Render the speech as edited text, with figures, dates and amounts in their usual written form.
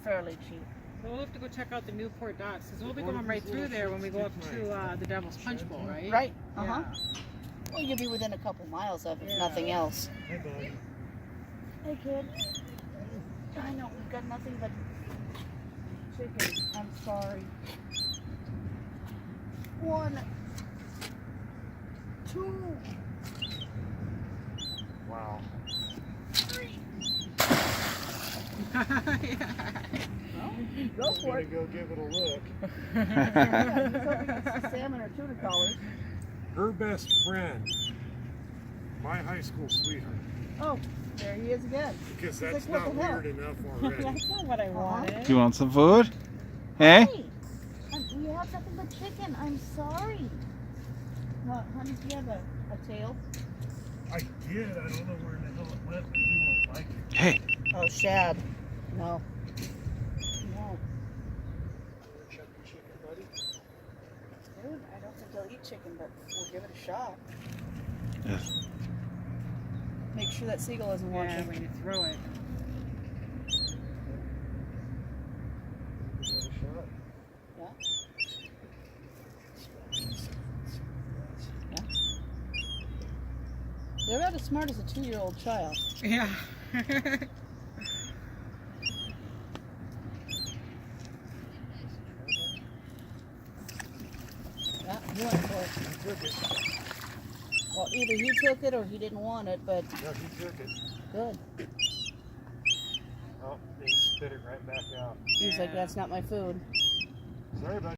fairly cheap. So we'll have to go check out the Newport docks because we'll be going right through there when we go up to the Devil's Punch Bowl, right? Right. Yeah. Well, you'll be within a couple miles of it, if Yeah. nothing else. Hey, buddy. Hey, kid. I know, we've got nothing but chicken. I'm sorry. 1, 2, Wow. 3. Yeah. Well, go I'm for gonna it. go give it a look. Yeah, he's hoping it's salmon or tuna collars. Her best friend, my high school sweetheart. Oh, there he is again. Because He's that's like, what not the hell? weird enough already. That's not what I wanted. Do you want some food? Hey? Hey, we have nothing but chicken. I'm sorry. Honey, do you have a tail? I did. I don't know where in the hell it went, but you won't like it. Hey. Oh, shad. No. No. Check your chicken, buddy. Dude, I don't think he'll eat chicken, but we'll give it a shot. Yes. Make sure that seagull isn't Yeah, watching. when you throw it. Give it a shot. Yeah? They're about as smart as a 2-year-old child. Yeah. Yeah, he went for it. He took it. Well, either he took it or he didn't want it, but No, he took it. good. Oh, he spit it right back out. He's like, Yeah. that's not my food. Sorry about